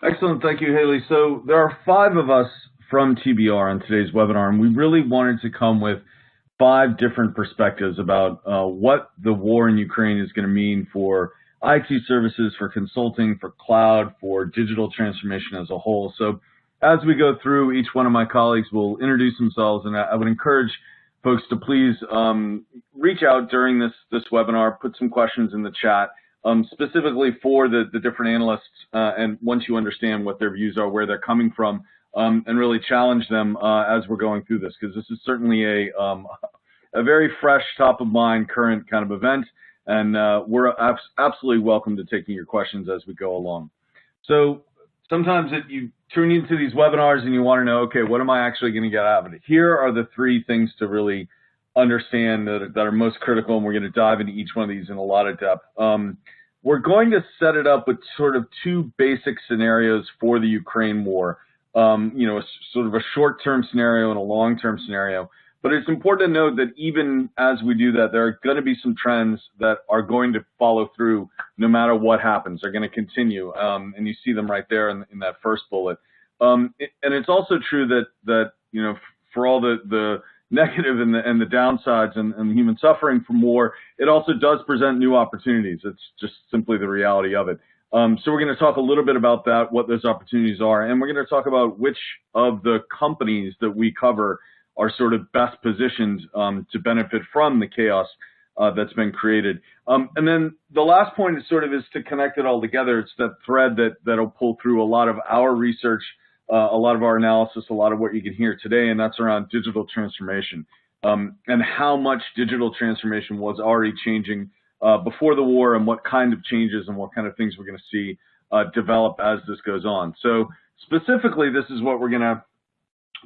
Excellent. Thank you, Haley. So there are five of us from TBR on today's webinar, and we really wanted to come with five different perspectives about what the war in Ukraine is going to mean for IT services, for consulting, for cloud, for digital transformation as a whole. So as we go through, each one of my colleagues will introduce themselves, and I would encourage folks to please reach out during this webinar, put some questions in the chat, specifically for the different analysts, and once you understand what their views are, where they're coming from, and really challenge them as we're going through this, because this is certainly a very fresh, top of mind, current kind of event, and we're absolutely welcome to taking your questions as we go along. So sometimes you tune into these webinars and you want to know, okay, what am I actually going to get out of it? Here are the three things to really understand that are most critical, and we're going to dive into each one of these in a lot of depth. We're going to set it up with sort of two basic scenarios for the Ukraine war, sort of a short-term scenario and a long-term scenario. But it's important to note that even as we do that, there are going to be some trends that are going to follow through no matter what happens. They're going to continue, and you see them right there in that first bullet. And it's also true that for all the negative and the downsides and human suffering from war, it also does present new opportunities. It's just simply the reality of it. So we're going to talk a little bit about that, what those opportunities are, and we're going to talk about which of the companies that we cover are sort of best positioned to benefit from the chaos that's been created. And then the last point is to connect it all together. It's that thread that'll pull through a lot of our research, a lot of our analysis, a lot of what you can hear today, and that's around digital transformation and how much digital transformation was already changing before the war, and what kind of changes and what kind of things we're going to see develop as this goes on. So specifically, this is what we're going to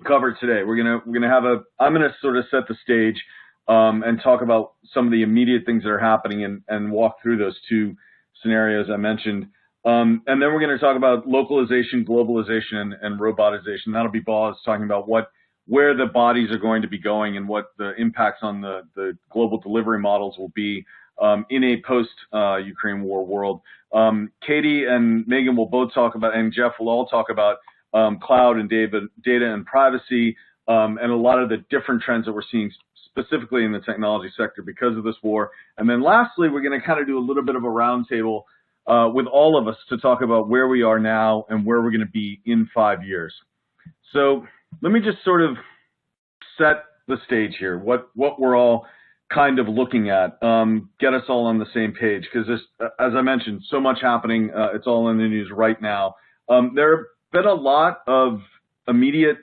cover today. We're gonna have I'm gonna sort of set the stage and talk about some of the immediate things that are happening and walk through those two scenarios I mentioned. And then we're going to talk about localization, globalization, and robotization. That'll be Boz talking about where the bodies are going to be going and what the impacts on the global delivery models will be in a post-Ukraine war world. Katie and Megan will both talk about, and Jeff will all talk about cloud and data and privacy, and a lot of the different trends that we're seeing specifically in the technology sector because of this war. And then lastly, we're going to kind of do a little bit of a roundtable with all of us to talk about where we are now and where we're going to be in 5 years. So let me just sort of set the stage here, what we're all kind of looking at, get us all on the same page, because as I mentioned, so much happening. It's all in the news right now. There have been a lot of immediate,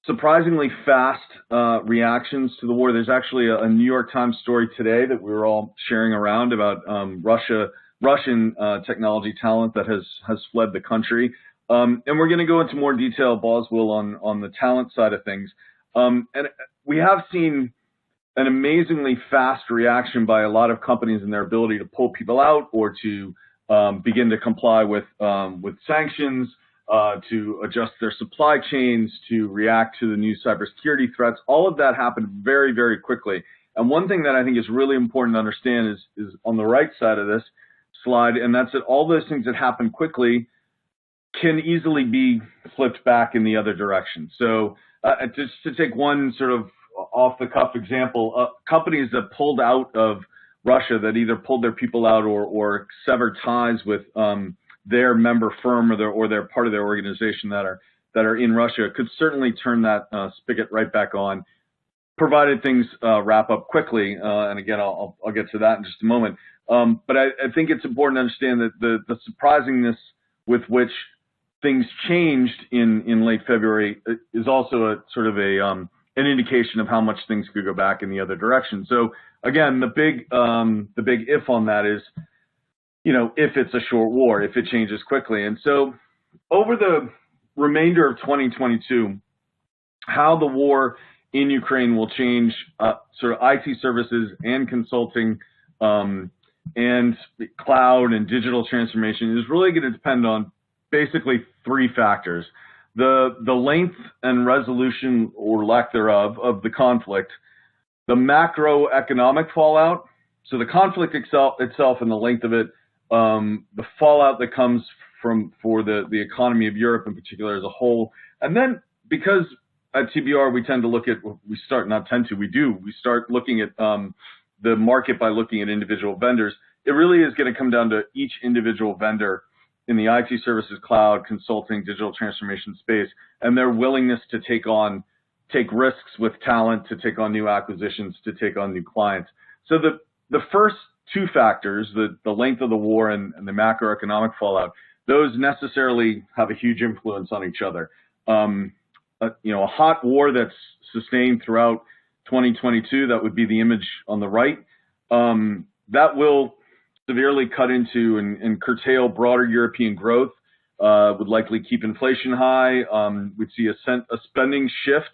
surprisingly fast reactions to the war. There's actually a New York Times story today that we were all sharing around about Russian technology talent that has fled the country. And we're going to go into more detail, Boz will, on the talent side of things. And we have seen an amazingly fast reaction by a lot of companies in their ability to pull people out or to begin to comply with sanctions, to adjust their supply chains, to react to the new cybersecurity threats. All of that happened very, very quickly. And one thing that I think is really important to understand is on the right side of this slide, and that's that all those things that happen quickly can easily be flipped back in the other direction. So just to take one sort of off-the-cuff example, companies that pulled out of Russia, that either pulled their people out or severed ties with their member firm or their part of their organization that are in Russia, could certainly turn that spigot right back on, provided things wrap up quickly. And again, I'll get to that in just a moment. But I think it's important to understand that the surprisingness with which things changed in late February is also a sort of an indication of how much things could go back in the other direction. So again, the big if on that is, if it's a short war, if it changes quickly. And so over the remainder of 2022, how the war in Ukraine will change sort of IT services and consulting and cloud and digital transformation is really going to depend on basically three factors. The length and resolution, or lack thereof, of the conflict, the macroeconomic fallout, so the conflict itself and the length of it, the fallout that comes for the economy of Europe in particular as a whole. And then because at TBR we tend to look at, we start looking at the market by looking at individual vendors. It really is going to come down to each individual vendor in the IT services, cloud, consulting, digital transformation space, and their willingness to take risks with talent, to take on new acquisitions, to take on new clients. So the first two factors, the length of the war and the macroeconomic fallout, those necessarily have a huge influence on each other. A hot war that's sustained throughout 2022, that would be the image on the right, that will severely cut into and curtail broader European growth, would likely keep inflation high. We'd see a spending shift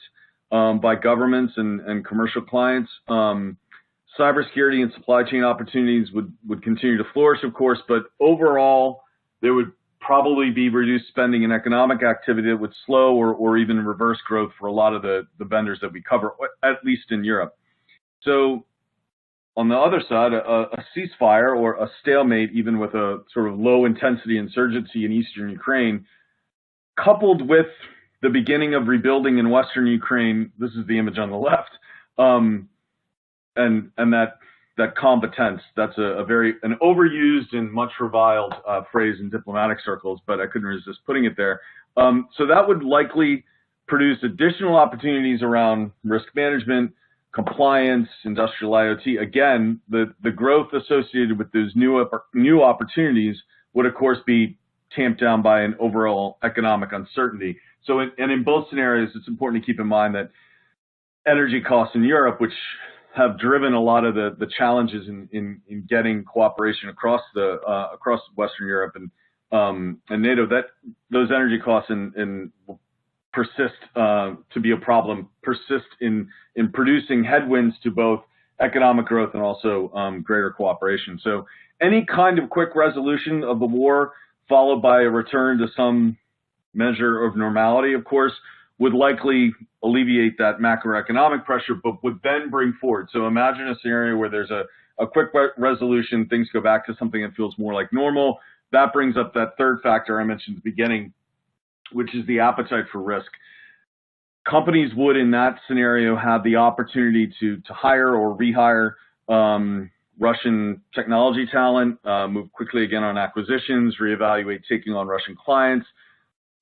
by governments and commercial clients. Cybersecurity and supply chain opportunities would continue to flourish, of course, but overall, there would probably be reduced spending and economic activity that would slow or even reverse growth for a lot of the vendors that we cover, at least in Europe. So on the other side, a ceasefire or a stalemate, even with a sort of low intensity insurgency in eastern Ukraine, coupled with the beginning of rebuilding in western Ukraine, this is the image on the left, and that competence, that's an overused and much reviled phrase in diplomatic circles, but I couldn't resist putting it there. So that would likely produce additional opportunities around risk management, compliance, industrial IoT. Again, the growth associated with those new opportunities would, of course, be tamped down by an overall economic uncertainty. So, in both scenarios, it's important to keep in mind that energy costs in Europe, which have driven a lot of the challenges in getting cooperation across Western Europe and NATO, that those energy costs will persist to be a problem, persist in producing headwinds to both economic growth and also greater cooperation. So any kind of quick resolution of the war, followed by a return to some measure of normality, of course, would likely alleviate that macroeconomic pressure, but would then bring forward. So imagine a scenario where there's a quick resolution, things go back to something that feels more like normal. That brings up that third factor I mentioned at the beginning, which is the appetite for risk. Companies would, in that scenario, have the opportunity to hire or rehire Russian technology talent, move quickly again on acquisitions, reevaluate taking on Russian clients,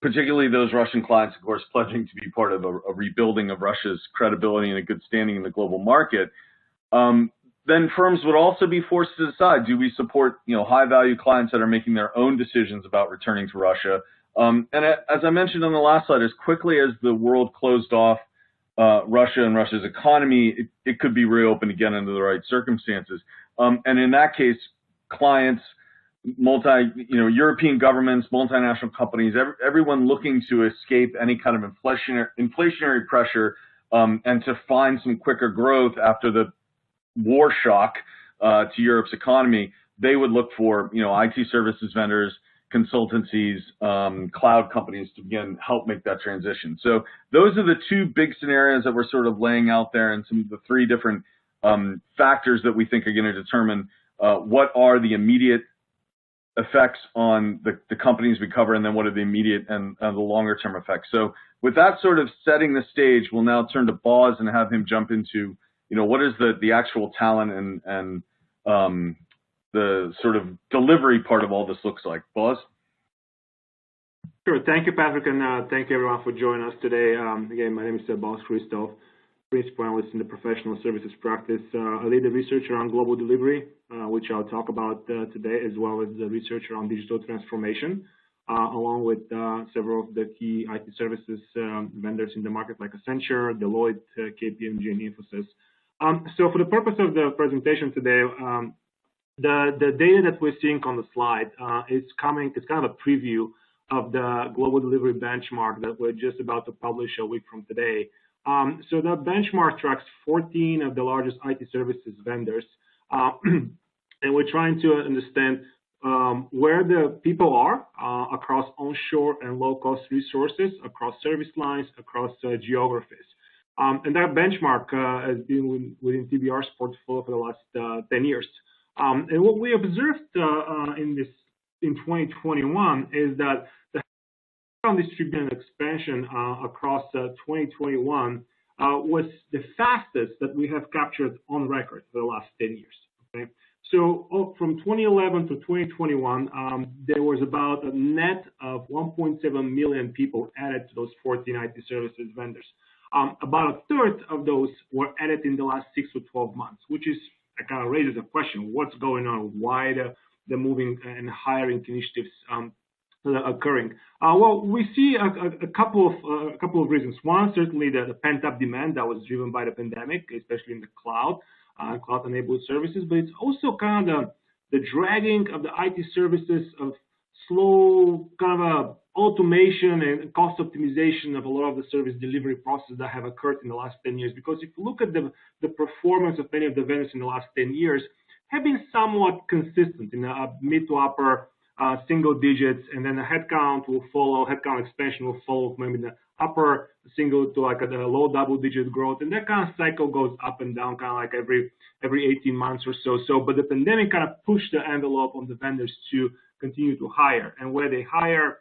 particularly those Russian clients, of course, pledging to be part of a rebuilding of Russia's credibility and a good standing in the global market. Then firms would also be forced to decide, do we support high-value clients that are making their own decisions about returning to Russia? And as I mentioned on the last slide, as quickly as the world closed off Russia and Russia's economy, it could be reopened again under the right circumstances. And in that case, clients, European governments, multinational companies, everyone looking to escape any kind of inflationary pressure and to find some quicker growth after the war shock to Europe's economy, they would look for IT services vendors, consultancies, cloud companies to again help make that transition. So those are the two big scenarios that we're sort of laying out there, and some of the three different factors that we think are going to determine what are the immediate effects on the companies we cover, and then what are the immediate and the longer term effects. So with that sort of setting the stage, we'll now turn to Boz and have him jump into what is the actual talent and the sort of delivery part of all this looks like. Boz? Sure. Thank you, Patrick, and thank you everyone for joining us today. Again, my name is Boz Christoph, Principal Analyst in the Professional Services Practice. I lead the research around global delivery, which I'll talk about today, as well as the research around digital transformation, along with several of the key IT services vendors in the market like Accenture, Deloitte, KPMG, and Infosys. So for the purpose of the presentation today, the data that we're seeing on the slide is kind of a preview of the global delivery benchmark that we're just about to publish a week from today. So the benchmark tracks 14 of the largest IT services vendors, and we're trying to understand where the people are across onshore and low-cost resources, across service lines, across geographies. And that benchmark has been within TBR's portfolio for the last 10 years. And what we observed in this in 2021 is that the distribution expansion across 2021 was the fastest that we have captured on record for the last 10 years. Okay? So from 2011 to 2021, there was about a net of 1.7 million people added to those 14 IT services vendors. About a third of those were added in the last 6 to 12 months, which is kind of raises a question: what's going on? Why the moving and hiring initiatives occurring? Well, we see a couple of reasons. One, certainly the pent-up demand that was driven by the pandemic, especially in the cloud-enabled services, but it's also kind of the dragging of the IT services of slow kind of automation and cost optimization of a lot of the service delivery processes that have occurred in the last 10 years. Because if you look at the performance of many of the vendors in the last 10 years, have been somewhat consistent in the mid to upper single digits, and then the headcount will follow, headcount expansion will follow maybe the upper single to like a low double-digit growth, and that kind of cycle goes up and down kind of like every 18 months or so. But the pandemic kind of pushed the envelope on the vendors to continue to hire, and where they hire,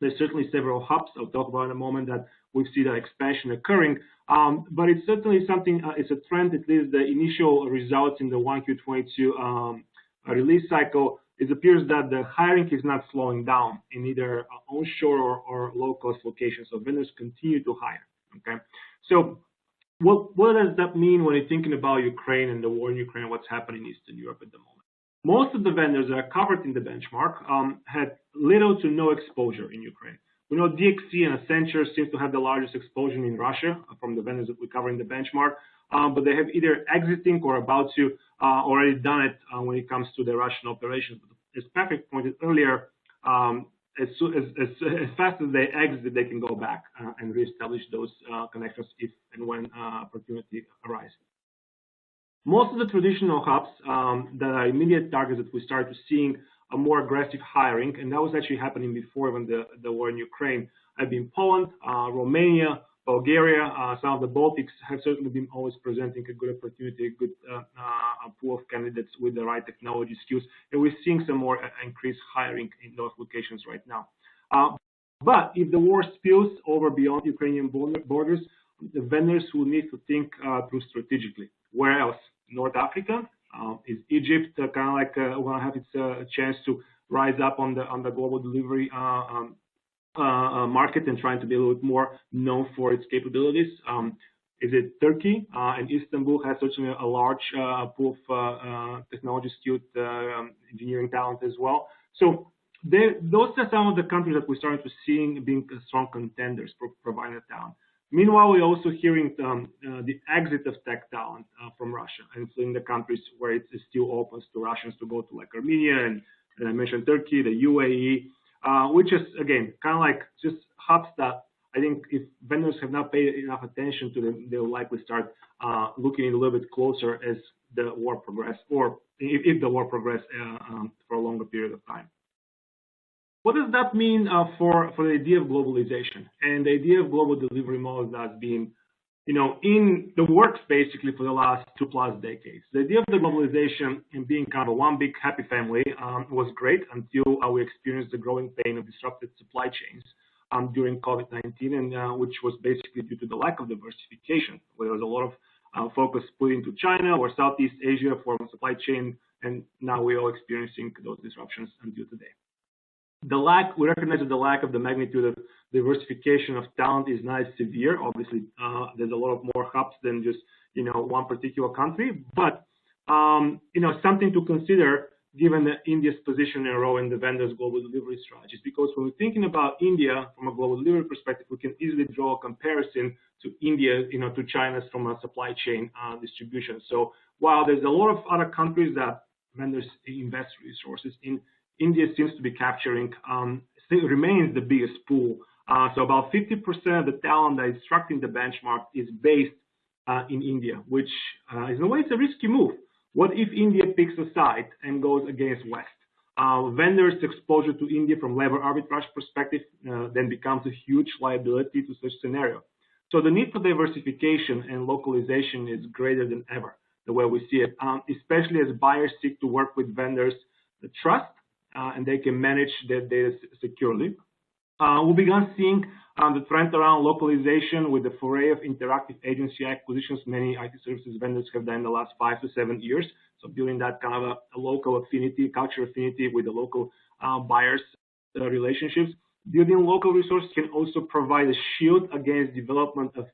there's certainly several hubs I'll talk about in a moment that we see that expansion occurring. But it's certainly something, it's a trend, at least the initial results in the 1Q22 release cycle. It appears that the hiring is not slowing down in either onshore or low-cost locations. So vendors continue to hire. Okay. So what does that mean when you're thinking about Ukraine and the war in Ukraine, what's happening in Eastern Europe at the moment? Most of the vendors that are covered in the benchmark had little to no exposure in Ukraine. We know DXC and Accenture seems to have the largest exposure in Russia from the vendors that we cover in the benchmark, but they have either exiting or about to already done it when it comes to the Russian operations. As Patrick pointed earlier, as fast as they exit, they can go back and reestablish those connections if and when opportunity arises. Most of the traditional hubs that are immediate targets that we started seeing a more aggressive hiring, and that was actually happening before even the war in Ukraine, have been Poland, Romania, Bulgaria. Some of the Baltics have certainly been always presenting a good opportunity, a good pool of candidates with the right technology skills, and we're seeing some more increased hiring in those locations right now. But if the war spills over beyond Ukrainian borders, the vendors will need to think through strategically. Where else? North Africa? Is Egypt kind of like want to have its chance to rise up on the global delivery market and trying to be a little bit more known for its capabilities? Is it Turkey? And Istanbul has certainly a large pool of technology skilled engineering talent as well. So those are some of the countries that we're starting to see being strong contenders for providing the talent. Meanwhile, we're also hearing the exit of tech talent from Russia, and so in the countries where it still opens to Russians to go to, like Armenia and I mentioned Turkey, the UAE, which is again kind of like just hubs that I think if vendors have not paid enough attention to them, they'll likely start looking a little bit closer as the war progresses, or if the war progresses for a longer period of time. What does that mean for the idea of globalization and the idea of global delivery models that's been, in the works basically for the last 2+ decades? The idea of the globalization and being kind of one big happy family was great until we experienced the growing pain of disrupted supply chains during COVID-19, and which was basically due to the lack of diversification, where there was a lot of focus put into China or Southeast Asia for supply chain, and now we're all experiencing those disruptions until today. We recognize that the lack of the magnitude of diversification of talent is not as severe. Obviously, there's a lot of more hubs than just, one particular country, but, something to consider given India's position and role in the vendor's global delivery strategies. Because when we're thinking about India from a global delivery perspective, we can easily draw a comparison to India, to China's from a supply chain distribution. So while there's a lot of other countries that vendors invest resources in, India seems to be capturing, still remains the biggest pool. So about 50% of the talent that is struck in the benchmark is based in India, which in a way it's a risky move. What if India picks a side and goes against West? Vendors' exposure to India from labor arbitrage perspective then becomes a huge liability to such scenario. So the need for diversification and localization is greater than ever, the way we see it, especially as buyers seek to work with vendors that trust and they can manage their data securely. We began seeing the trend around localization with the foray of interactive agency acquisitions many IT services vendors have done in the last 5 to 7 years. So building that kind of a local affinity, cultural affinity with the local buyers relationships. Building local resources can also provide a shield against development of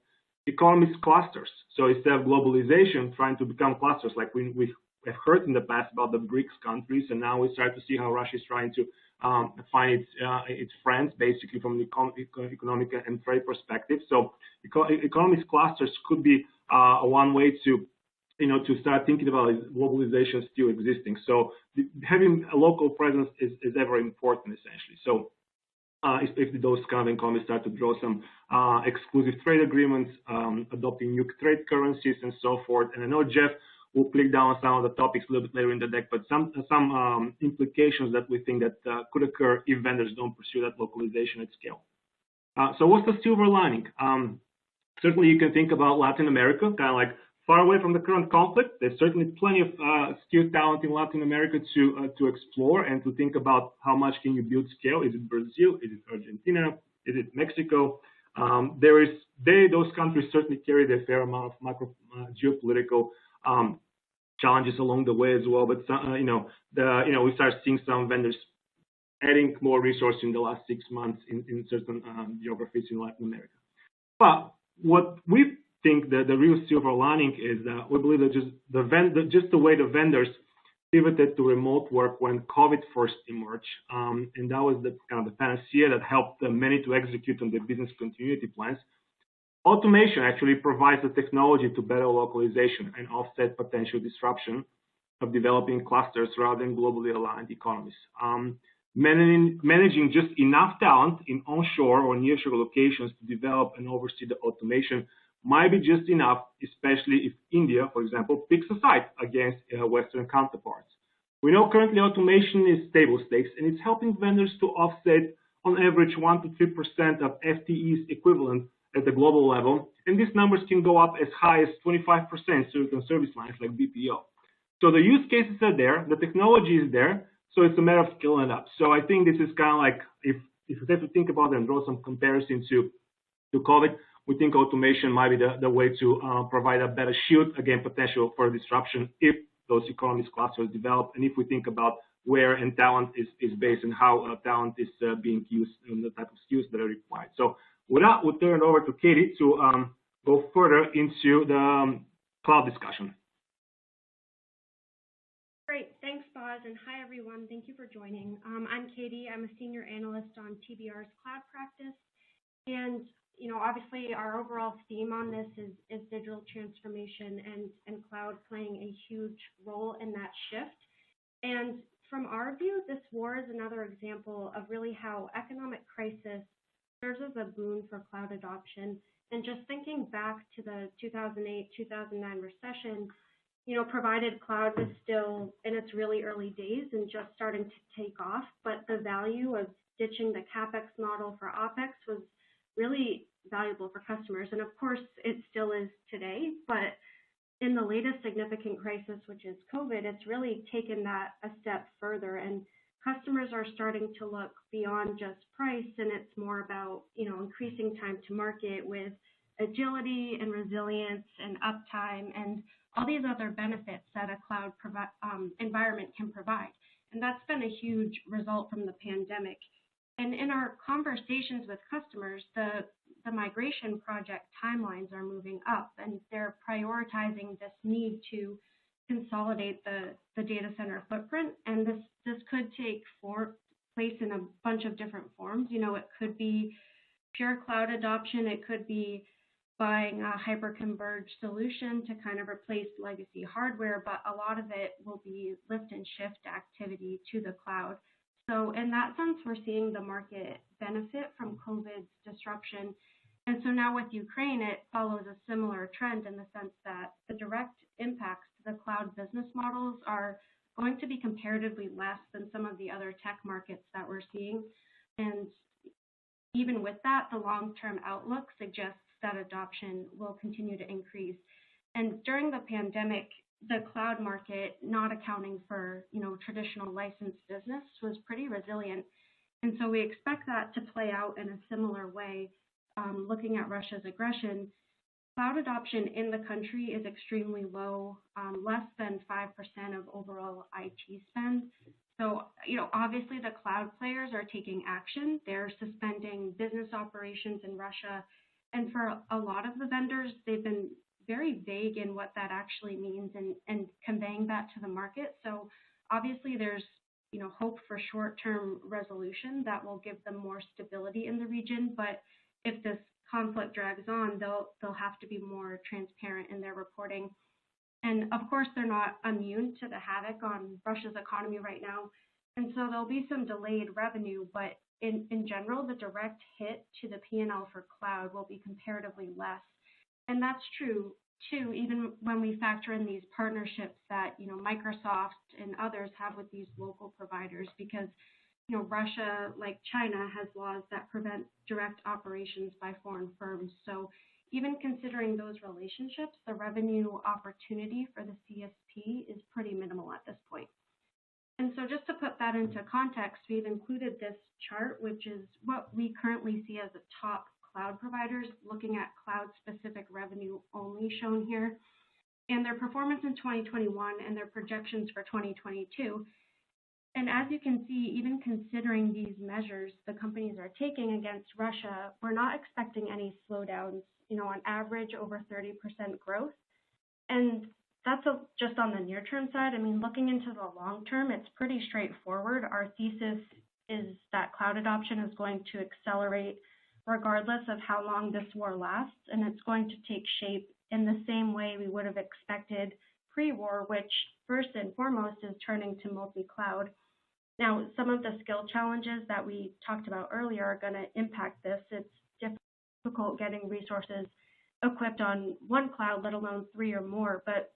economist clusters. So instead of globalization trying to become clusters, like we have heard in the past about the BRICS countries, and now we start to see how Russia is trying to find its friends, basically from the economic and trade perspective. So economist clusters could be one way to start thinking about globalization still existing. So having a local presence is ever important, essentially. So if those kind of economies start to draw some exclusive trade agreements, adopting new trade currencies and so forth. And I know Jeff will click down on some of the topics a little bit later in the deck, but some implications that we think that could occur if vendors don't pursue that localization at scale. So what's the silver lining? Certainly you can think about Latin America, kind of like far away from the current conflict. There's certainly plenty of skilled talent in Latin America to explore and to think about how much can you build scale. Is it Brazil? Is it Argentina? Is it Mexico? Those countries certainly carry their fair amount of geopolitical challenges along the way as well. But we start seeing some vendors adding more resources in the last 6 months in certain geographies in Latin America. But what we think that the real silver lining is that we believe that just the way the vendors pivoted to remote work when COVID first emerged, and that was the kind of the panacea that helped many to execute on their business continuity plans. Automation actually provides the technology to better localization and offset potential disruption of developing clusters rather than globally aligned economies. Managing just enough talent in onshore or nearshore locations to develop and oversee the automation might be just enough, especially if India, for example, picks a side against Western counterparts. We know currently automation is table stakes, and it's helping vendors to offset on average 1 to 3% of FTEs equivalent at the global level, and these numbers can go up as high as 25% certain service lines like BPO. So the use cases are there, the technology is there, so it's a matter of scaling it up. So I think this is kind of like, if you have to think about it and draw some comparison to COVID, we think automation might be the way to provide a better shield against potential for disruption if those economies clusters develop, and if we think about where and talent is based and how talent is being used and the type of skills that are required. So with that, we'll turn it over to Katie to go further into the cloud discussion. Great, thanks, Boz, and hi everyone. Thank you for joining. I'm Katie. I'm a senior analyst on TBR's cloud practice, and obviously our overall theme on this is digital transformation and cloud playing a huge role in that shift. And from our view, this war is another example of really how economic crisis serves as a boon for cloud adoption. And just thinking back to the 2008-2009 recession, provided cloud was still in its really early days and just starting to take off, but the value of ditching the CapEx model for OpEx was really valuable for customers. And of course, it still is today, but in the latest significant crisis, which is COVID, it's really taken that a step further, and customers are starting to look beyond just price, and it's more about, increasing time to market with agility and resilience and uptime and all these other benefits that a cloud environment can provide. And that's been a huge result from the pandemic. And in our conversations with customers, the migration project timelines are moving up, and they're prioritizing this need to consolidate the data center footprint. And this could take place in a bunch of different forms. It could be pure cloud adoption. It could be buying a hyper-converged solution to kind of replace legacy hardware, but a lot of it will be lift and shift activity to the cloud. So in that sense, we're seeing the market benefit from COVID's disruption. And so now with Ukraine, it follows a similar trend in the sense that the direct impacts to the cloud business models are going to be comparatively less than some of the other tech markets that we're seeing. And even with that, the long-term outlook suggests that adoption will continue to increase. And during the pandemic, the cloud market, not accounting for, traditional licensed business, was pretty resilient. And so we expect that to play out in a similar way. Looking at Russia's aggression, cloud adoption in the country is extremely low, less than 5% of overall IT spend. So, obviously the cloud players are taking action. They're suspending business operations in Russia. And for a lot of the vendors, they've been very vague in what that actually means and conveying that to the market. So obviously there's, hope for short-term resolution that will give them more stability in the region. But if this conflict drags on, they'll have to be more transparent in their reporting. And of course, they're not immune to the havoc on Russia's economy right now. And so there'll be some delayed revenue, but in general, the direct hit to the P&L for cloud will be comparatively less. And that's true, too, even when we factor in these partnerships that, Microsoft and others have with these local providers, because, Russia, like China, has laws that prevent direct operations by foreign firms. So even considering those relationships, the revenue opportunity for the CSP is pretty minimal at this point. And so just to put that into context, we've included this chart, which is what we currently see as the top cloud providers, looking at cloud-specific revenue only shown here, and their performance in 2021 and their projections for 2022. And as you can see, even considering these measures the companies are taking against Russia, we're not expecting any slowdowns, on average over 30% growth. And that's just on the near-term side. I mean, looking into the long term, it's pretty straightforward. Our thesis is that cloud adoption is going to accelerate regardless of how long this war lasts, and it's going to take shape in the same way we would have expected pre-war, which first and foremost is turning to multi-cloud. Now, some of the skill challenges that we talked about earlier are going to impact this. It's difficult getting resources equipped on one cloud, let alone 3 or more, but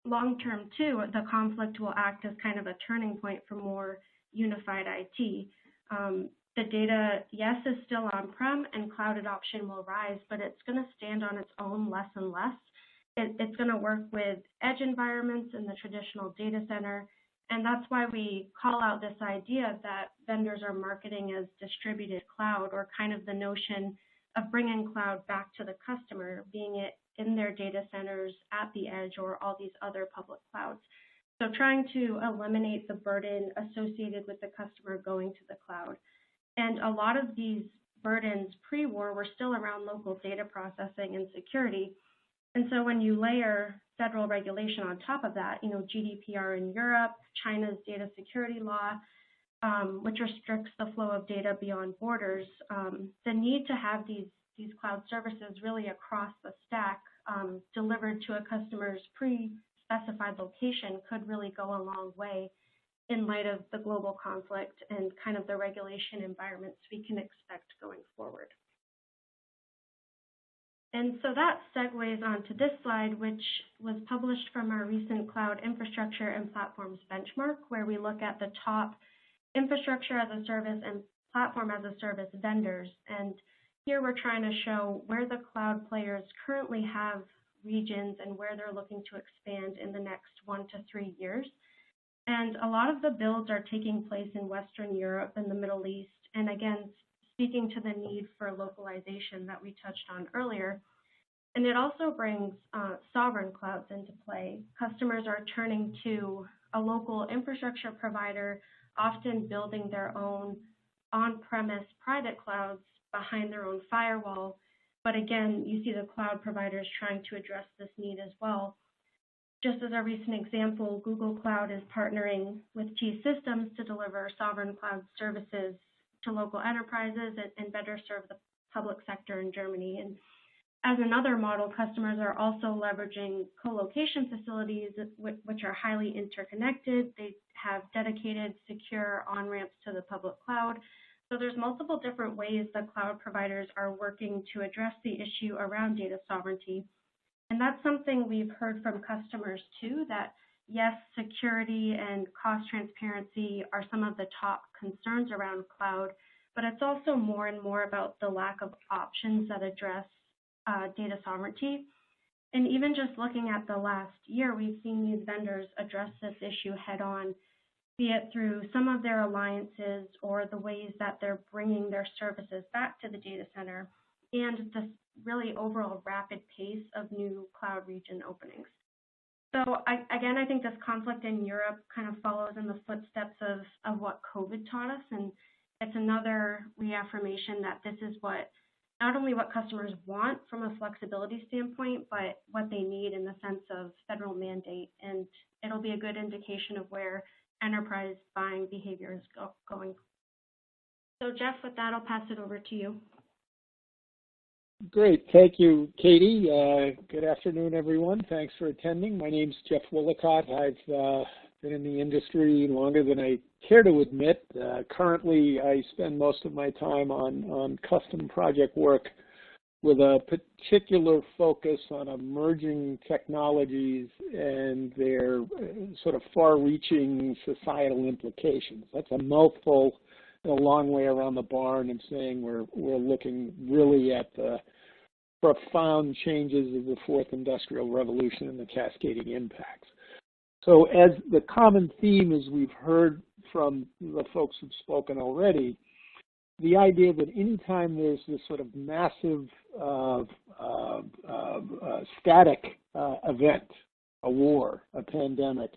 long-term, too, the conflict will act as kind of a turning point for more unified IT. The data, yes, is still on-prem, and cloud adoption will rise, but it's going to stand on its own less and less. It's going to work with edge environments in the traditional data center, and that's why we call out this idea that vendors are marketing as distributed cloud, or kind of the notion of bringing cloud back to the customer, being it in their data centers, at the edge, or all these other public clouds. So trying to eliminate the burden associated with the customer going to the cloud. And a lot of these burdens pre-war were still around local data processing and security. And so when you layer federal regulation on top of that, GDPR in Europe, China's data security law, which restricts the flow of data beyond borders, the need to have these cloud services really across the stack delivered to a customer's pre-specified location could really go a long way in light of the global conflict and kind of the regulation environments we can expect going forward. And so that segues onto this slide, which was published from our recent Cloud Infrastructure and Platforms benchmark, where we look at the top infrastructure as a service and platform as a service vendors. And here we're trying to show where the cloud players currently have regions and where they're looking to expand in the next 1 to 3 years. And a lot of the builds are taking place in Western Europe and the Middle East. And again, speaking to the need for localization that we touched on earlier. And it also brings sovereign clouds into play. Customers are turning to a local infrastructure provider, often building their own on-premise private clouds behind their own firewall. But again, you see the cloud providers trying to address this need as well. Just as a recent example, Google Cloud is partnering with T-Systems to deliver sovereign cloud services to local enterprises and better serve the public sector in Germany. And as another model, customers are also leveraging co-location facilities, which are highly interconnected. They have dedicated, secure on-ramps to the public cloud. So there's multiple different ways that cloud providers are working to address the issue around data sovereignty. And that's something we've heard from customers too, that yes, security and cost transparency are some of the top concerns around cloud, but it's also more and more about the lack of options that address data sovereignty. And even just looking at the last year, we've seen these vendors address this issue head on, be it through some of their alliances or the ways that they're bringing their services back to the data center, and this really overall rapid pace of new cloud region openings. So I think this conflict in Europe kind of follows in the footsteps of what COVID taught us, and it's another reaffirmation that this is not only what customers want from a flexibility standpoint, but what they need in the sense of federal mandate, and it'll be a good indication of where enterprise buying behavior is going. So Jeff, with that, I'll pass it over to you. Great. Thank you, Katie. Good afternoon, everyone. Thanks for attending. My name's Jeff Willicott. I've been in the industry longer than I care to admit. Currently, I spend most of my time on custom project work with a particular focus on emerging technologies and their sort of far-reaching societal implications. That's a mouthful and a long way around the barn of saying we're looking really at the profound changes of the fourth industrial revolution and the cascading impacts. So as the common theme, as we've heard from the folks who've spoken already, the idea that anytime there's this sort of massive static event, a war, a pandemic,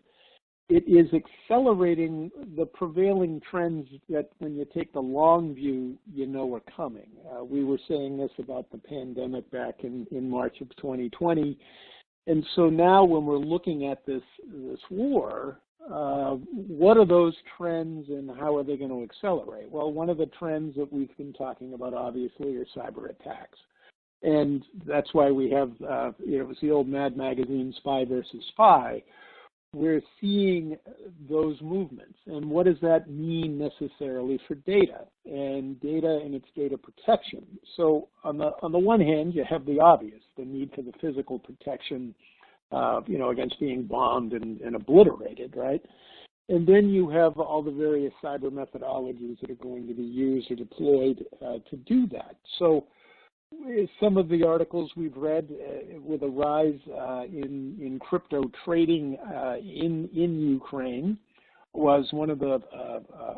it is accelerating the prevailing trends that when you take the long view, you know are coming. We were saying this about the pandemic back in March of 2020. And so now when we're looking at this war, what are those trends and how are they going to accelerate? Well, one of the trends that we've been talking about, obviously, are cyber attacks. And that's why we have, it was the old Mad magazine, Spy versus Spy. We're seeing those movements. And what does that mean necessarily for data and its data protection? So on the one hand, you have the obvious, the need for the physical protection, against being bombed and obliterated, right? And then you have all the various cyber methodologies that are going to be used or deployed to do that. So some of the articles we've read with a rise in crypto trading in Ukraine was one of the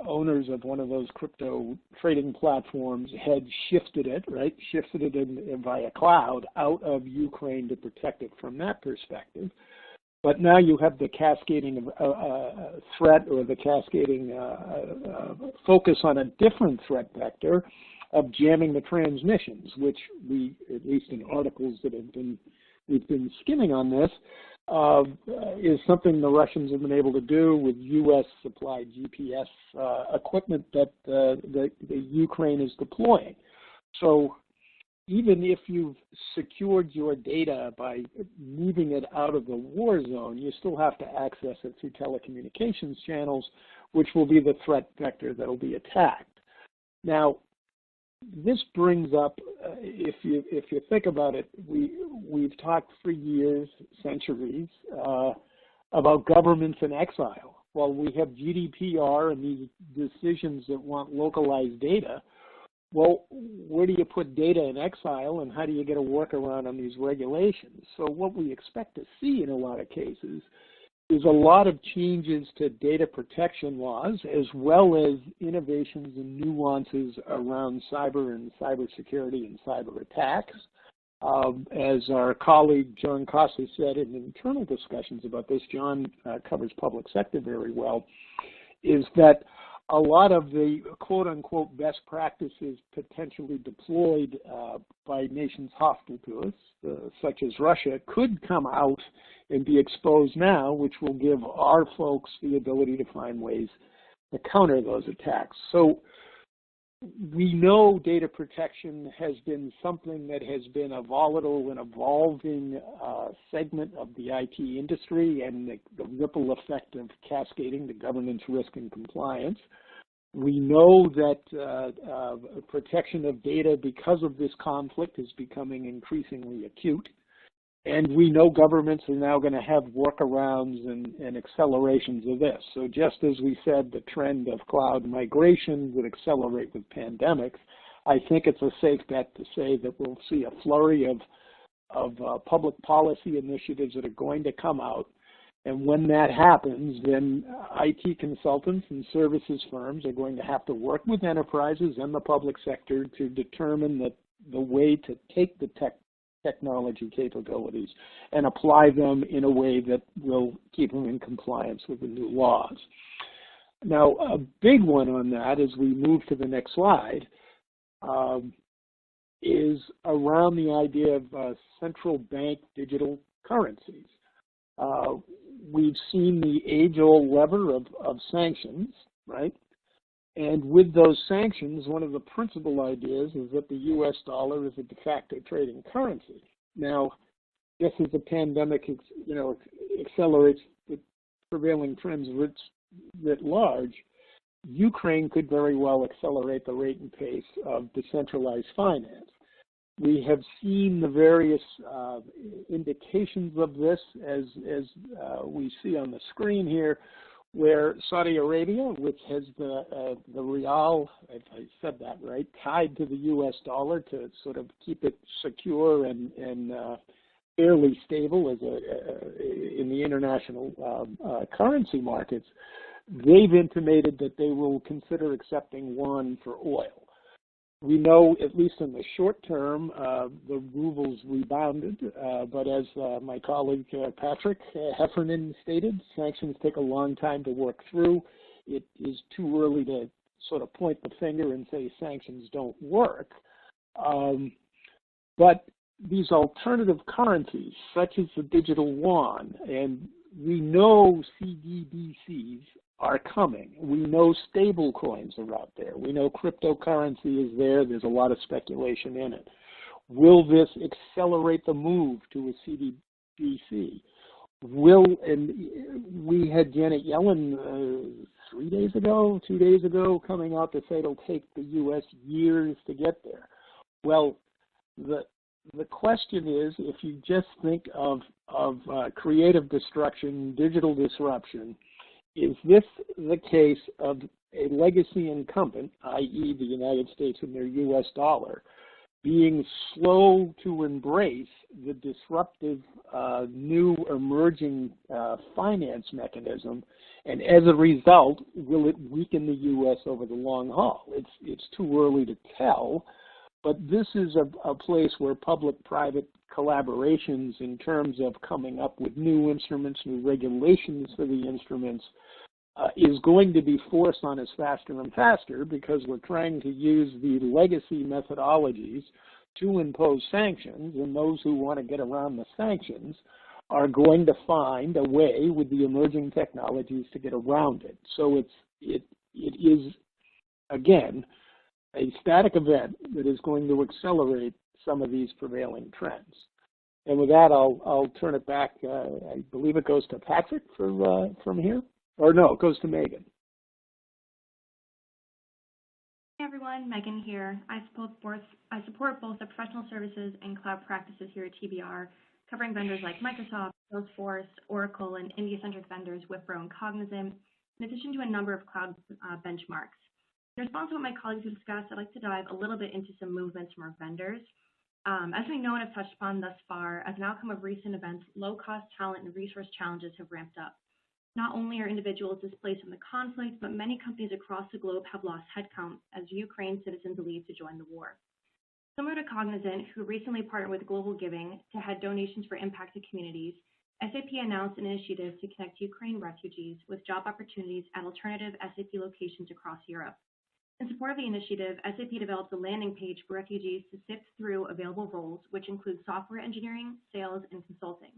owners of one of those crypto trading platforms had shifted it via cloud out of Ukraine to protect it from that perspective. But now you have the cascading threat or the cascading focus on a different threat vector of jamming the transmissions, which we, at least in articles that we've been skimming on this, is something the Russians have been able to do with U.S. supplied GPS equipment that the Ukraine is deploying. So even if you've secured your data by moving it out of the war zone, you still have to access it through telecommunications channels, which will be the threat vector that will be attacked. Now, this brings up, if you think about it, we've talked for years, centuries, about governments in exile. Well, we have GDPR and these decisions that want localized data. Well, where do you put data in exile and how do you get a workaround on these regulations? So what we expect to see in a lot of cases is a lot of changes to data protection laws, as well as innovations and nuances around cyber and cybersecurity and cyber attacks. As our colleague John Costa said in internal discussions about this, John covers public sector very well, is that a lot of the quote-unquote best practices potentially deployed by nations hostile to us, such as Russia, could come out and be exposed now, which will give our folks the ability to find ways to counter those attacks. So we know data protection has been something that has been a volatile and evolving segment of the IT industry, and the ripple effect of cascading, the governance, risk, and compliance. We know that protection of data because of this conflict is becoming increasingly acute. And we know governments are now going to have workarounds and accelerations of this. So just as we said, the trend of cloud migration would accelerate with pandemics, I think it's a safe bet to say that we'll see a flurry of public policy initiatives that are going to come out. And when that happens, then IT consultants and services firms are going to have to work with enterprises and the public sector to determine the way to take the technology capabilities and apply them in a way that will keep them in compliance with the new laws. Now, a big one on that, as we move to the next slide, is around the idea of central bank digital currencies. We've seen the age-old lever of sanctions, right? And with those sanctions, one of the principal ideas is that the U.S. dollar is a de facto trading currency. Now, just as the pandemic, accelerates the prevailing trends writ large, Ukraine could very well accelerate the rate and pace of decentralized finance. We have seen the various indications of this as we see on the screen here, where Saudi Arabia, which has the rial, if I said that right, tied to the U.S. dollar to sort of keep it secure and fairly stable as in the international currency markets, they've intimated that they will consider accepting yuan for oil. We know, at least in the short term, the ruble's rebounded, but as my colleague Patrick Heffernan stated, sanctions take a long time to work through. It is too early to sort of point the finger and say sanctions don't work. But these alternative currencies, such as the digital yuan, and we know CBDCs are coming. We know stable coins are out there. We know cryptocurrency is there. There's a lot of speculation in it. Will this accelerate the move to a CBDC? And we had Janet Yellen 2 days ago, coming out to say it'll take the U.S. years to get there. Well, the question is, if you just think of creative destruction, digital disruption, is this the case of a legacy incumbent, i.e. the United States and their U.S. dollar, being slow to embrace the disruptive new emerging finance mechanism, and as a result, will it weaken the U.S. over the long haul? It's too early to tell, but this is a place where public-private collaborations in terms of coming up with new instruments, new regulations for the instruments, is going to be forced on us faster and faster, because we're trying to use the legacy methodologies to impose sanctions, and those who want to get around the sanctions are going to find a way with the emerging technologies to get around it. So it is, again, a static event that is going to accelerate some of these prevailing trends. And with that, I'll turn it back. I believe it goes to Patrick from here. Or no, it goes to Megan. Hey everyone, Megan here. I support both the professional services and cloud practices here at TBR, covering vendors like Microsoft, Salesforce, Oracle, and India-centric vendors Wipro and Cognizant, in addition to a number of cloud benchmarks. In response to what my colleagues have discussed, I'd like to dive a little bit into some movements from our vendors. As we know and have touched upon thus far, as an outcome of recent events, low-cost talent and resource challenges have ramped up. Not only are individuals displaced from the conflict, but many companies across the globe have lost headcount as Ukraine citizens leave to join the war. Similar to Cognizant, who recently partnered with Global Giving to head donations for impacted communities, SAP announced an initiative to connect Ukraine refugees with job opportunities at alternative SAP locations across Europe. In support of the initiative, SAP developed a landing page for refugees to sift through available roles, which include software engineering, sales, and consulting.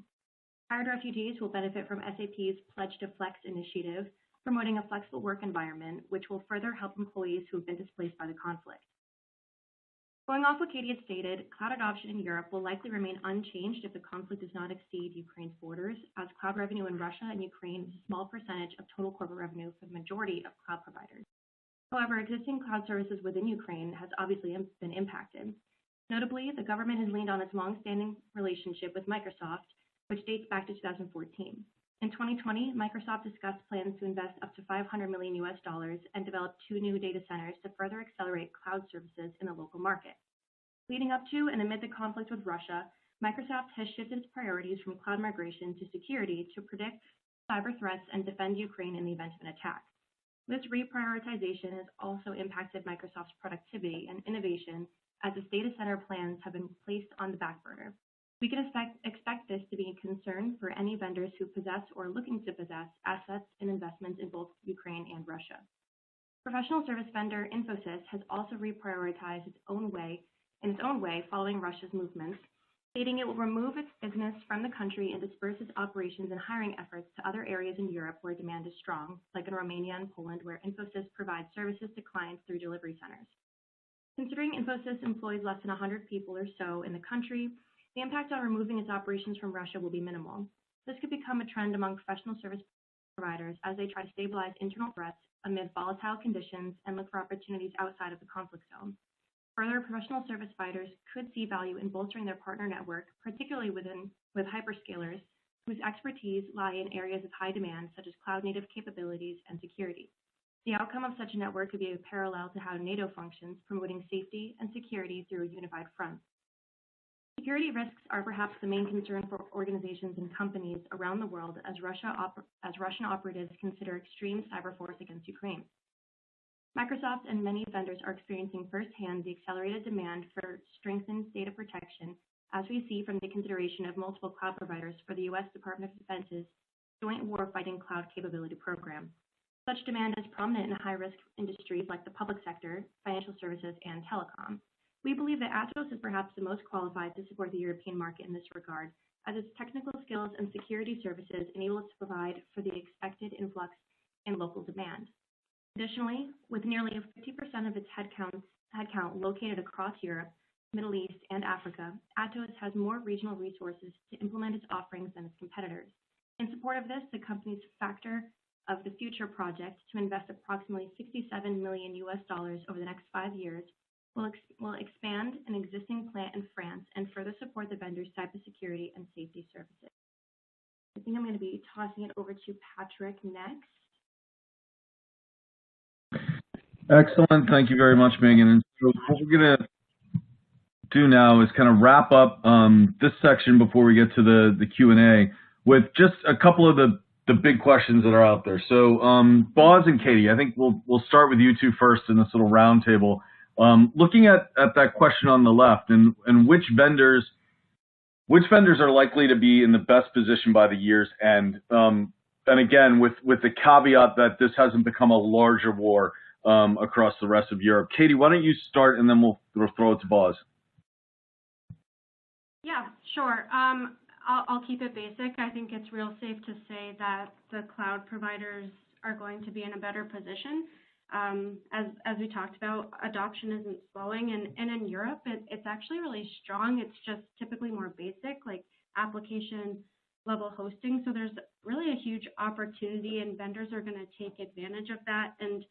Hired refugees will benefit from SAP's Pledge to Flex initiative, promoting a flexible work environment, which will further help employees who have been displaced by the conflict. Going off what Katie had stated, cloud adoption in Europe will likely remain unchanged if the conflict does not exceed Ukraine's borders, as cloud revenue in Russia and Ukraine is a small percentage of total corporate revenue for the majority of cloud providers. However, existing cloud services within Ukraine has obviously been impacted. Notably, the government has leaned on its long-standing relationship with Microsoft, which dates back to 2014. In 2020, Microsoft discussed plans to invest up to $500 million and develop 2 new data centers to further accelerate cloud services in the local market. Leading up to and amid the conflict with Russia, Microsoft has shifted its priorities from cloud migration to security to predict cyber threats and defend Ukraine in the event of an attack. This reprioritization has also impacted Microsoft's productivity and innovation as its data center plans have been placed on the back burner. We can expect this to be a concern for any vendors who possess or are looking to possess assets and investments in both Ukraine and Russia. Professional service vendor Infosys has also reprioritized in its own way following Russia's movements, stating it will remove its business from the country and disperse its operations and hiring efforts to other areas in Europe where demand is strong, like in Romania and Poland, where Infosys provides services to clients through delivery centers. Considering Infosys employs less than 100 people or so in the country, the impact on removing its operations from Russia will be minimal. This could become a trend among professional service providers as they try to stabilize internal threats amid volatile conditions and look for opportunities outside of the conflict zone. Further, professional service providers could see value in bolstering their partner network, particularly with hyperscalers, whose expertise lie in areas of high demand, such as cloud-native capabilities and security. The outcome of such a network could be a parallel to how NATO functions, promoting safety and security through a unified front. Security risks are perhaps the main concern for organizations and companies around the world as Russian operatives consider extreme cyber force against Ukraine. Microsoft and many vendors are experiencing firsthand the accelerated demand for strengthened data protection, as we see from the consideration of multiple cloud providers for the U.S. Department of Defense's Joint Warfighting Cloud Capability Program. Such demand is prominent in high-risk industries like the public sector, financial services, and telecom. We believe that Atos is perhaps the most qualified to support the European market in this regard, as its technical skills and security services enable it to provide for the expected influx in local demand. Additionally, with nearly 50% of its headcount located across Europe, Middle East, and Africa, Atos has more regional resources to implement its offerings than its competitors. In support of this, the company's Factor of the Future project to invest approximately $67 million over the next 5 years will expand an existing plant in France and further support the vendor's cybersecurity and safety services. I think I'm going to be tossing it over to Patrick next. Excellent. Thank you very much, Megan. And so what we're going to do now is kind of wrap up this section before we get to the Q&A with just a couple of the big questions that are out there. So Boz and Katie, I think we'll start with you two first in this little round table. Looking at that question on the left and which vendors are likely to be in the best position by the year's end. And again, with the caveat that this hasn't become a larger war across the rest of Europe. Katie, why don't you start and then we'll throw it to Boz. Yeah, sure. I'll keep it basic. I think it's real safe to say that the cloud providers are going to be in a better position. As we talked about, adoption isn't slowing, and in Europe, it's actually really strong. It's just typically more basic, like application level hosting. So there's really a huge opportunity, and vendors are going to take advantage of that. And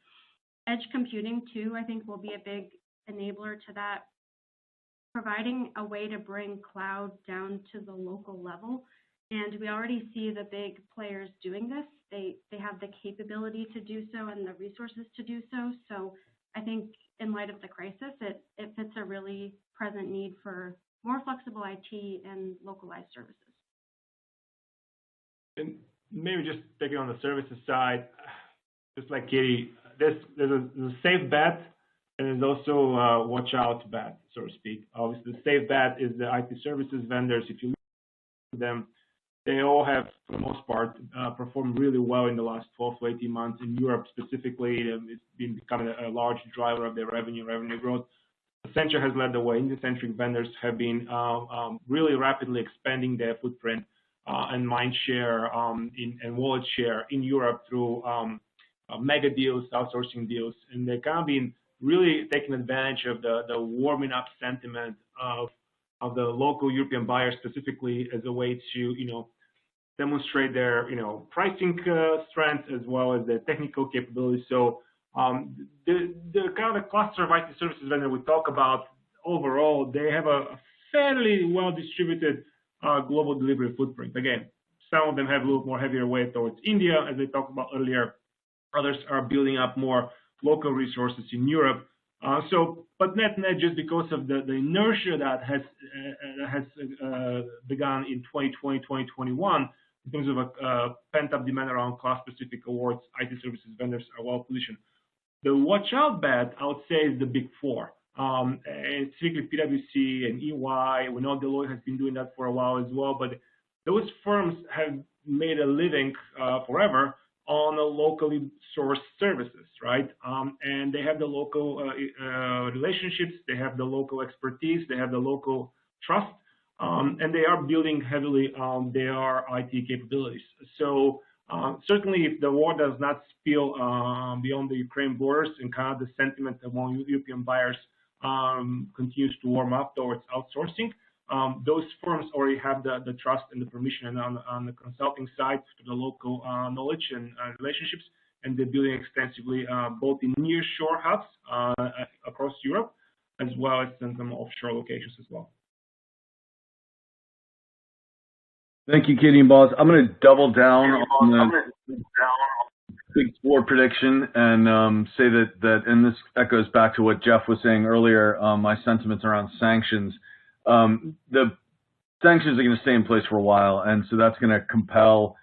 edge computing, too, I think will be a big enabler to that, providing a way to bring cloud down to the local level. And we already see the big players doing this. They have the capability to do so and the resources to do so. So I think in light of the crisis, it fits a really present need for more flexible IT and localized services. And maybe just taking on the services side, just like Katie, there's a safe bet and there's also watch out bet, so to speak. Obviously, the safe bet is the IT services vendors. If you look at them, they all have, for the most part, performed really well in the last 12 to 18 months. In Europe specifically, it's been becoming a large driver of their revenue growth. Accenture has led the way. Indie-centric vendors have been really rapidly expanding their footprint and mind share and wallet share in Europe through mega deals, outsourcing deals, and they've kind of been really taking advantage of the warming up sentiment of the local European buyers specifically as a way to, demonstrate their, pricing strength as well as their technical capabilities. So the kind of cluster of IT services vendor we talk about overall, they have a fairly well-distributed global delivery footprint. Again, some of them have a little more heavier weight towards India, as they talked about earlier. Others are building up more local resources in Europe. But net, just because of the inertia that has begun in 2020, 2021, in terms of a pent-up demand around cloud-specific awards, IT services vendors are well positioned. The watch-out bet, I would say, is the Big Four, and particularly PwC and EY. We know Deloitte has been doing that for a while as well, but those firms have made a living forever on a locally sourced services, right? And they have the local relationships, they have the local expertise, they have the local trust, and they are building heavily on their IT capabilities. So certainly if the war does not spill beyond the Ukraine borders and kind of the sentiment among European buyers continues to warm up towards outsourcing, those firms already have the trust and the permission on the consulting side to the local knowledge and relationships, and they're building extensively both in nearshore hubs across Europe, as well as in some offshore locations as well. Thank you, Katie and Boz. I'm going to double down on the Big Four prediction and say that, and this echoes back to what Jeff was saying earlier, my sentiments around sanctions. The sanctions are going to stay in place for a while, and so that's going to compel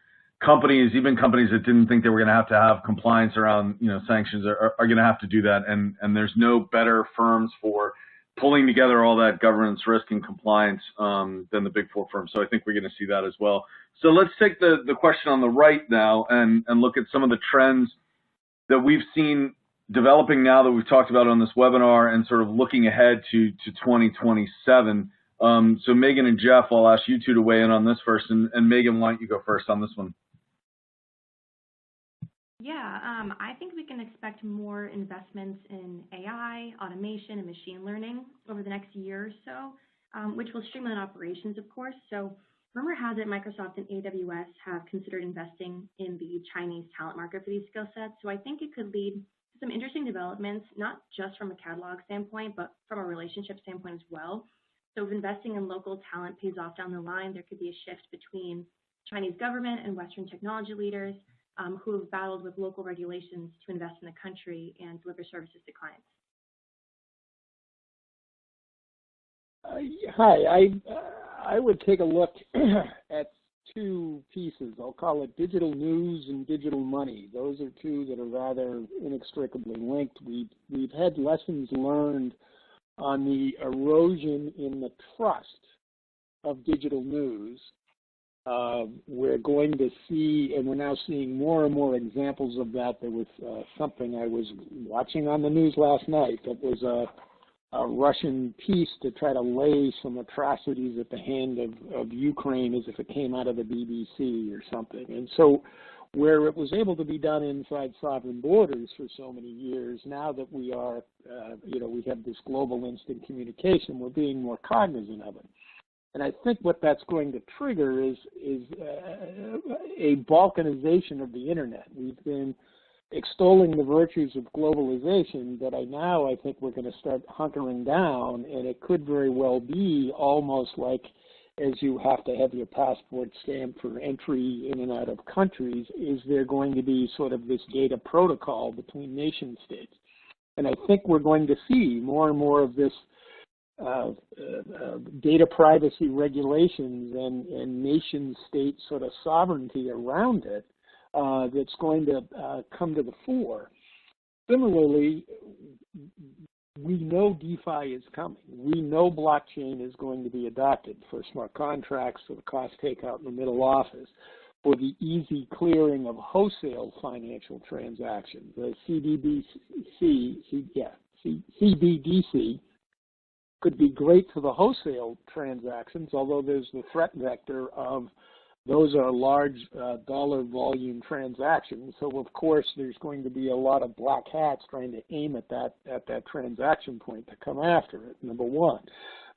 companies, even companies that didn't think they were going to have compliance around, sanctions, are going to have to do that. And there's no better firms for pulling together all that governance, risk, and compliance than the Big Four firms. So I think we're going to see that as well. So let's take the question on the right now and look at some of the trends that we've seen developing now that we've talked about on this webinar, and sort of looking ahead to 2027. So Megan and Jeff, I'll ask you two to weigh in on this first. And Megan, why don't you go first on this one? Yeah, I think we can expect more investments in AI, automation, and machine learning over the next year or so, which will streamline operations, of course. So rumor has it Microsoft and AWS have considered investing in the Chinese talent market for these skill sets. So I think it could lead to some interesting developments, not just from a catalog standpoint, but from a relationship standpoint as well. So if investing in local talent pays off down the line, there could be a shift between Chinese government and Western technology leaders who have battled with local regulations to invest in the country and deliver services to clients. Hi, I would take a look at two pieces. I'll call it digital news and digital money. Those are two that are rather inextricably linked. We've had lessons learned on the erosion in the trust of digital news. We're going to see, and we're now seeing more and more examples of that. There was something I was watching on the news last night that was a Russian piece to try to lay some atrocities at the hand of Ukraine as if it came out of the BBC or something. And so where it was able to be done inside sovereign borders for so many years, now that we are, we have this global instant communication, we're being more cognizant of it. And I think what that's going to trigger is a balkanization of the internet. We've been extolling the virtues of globalization, but now I think we're going to start hunkering down, and it could very well be almost like as you have to have your passport stamped for entry in and out of countries, is there going to be sort of this data protocol between nation states? And I think we're going to see more and more of this data privacy regulations and nation-state sort of sovereignty around it that's going to come to the fore. Similarly, we know DeFi is coming. We know blockchain is going to be adopted for smart contracts, for the cost takeout in the middle office, for the easy clearing of wholesale financial transactions. The CBDC could be great for the wholesale transactions, although there's the threat vector of those are large dollar volume transactions. So of course there's going to be a lot of black hats trying to aim at that transaction point to come after it, number one.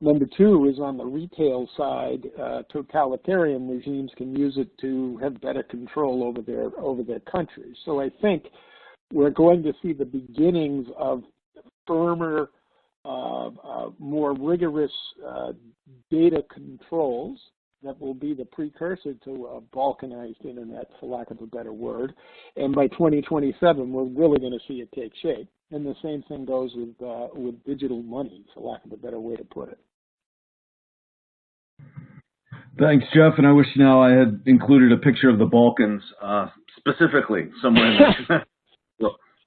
Number two is on the retail side, totalitarian regimes can use it to have better control over their countries. So I think we're going to see the beginnings of firmer, more rigorous data controls that will be the precursor to a balkanized internet, for lack of a better word. And by 2027, we're really going to see it take shape. And the same thing goes with digital money, for lack of a better way to put it. Thanks, Jeff. And I wish now I had included a picture of the Balkans specifically somewhere in there.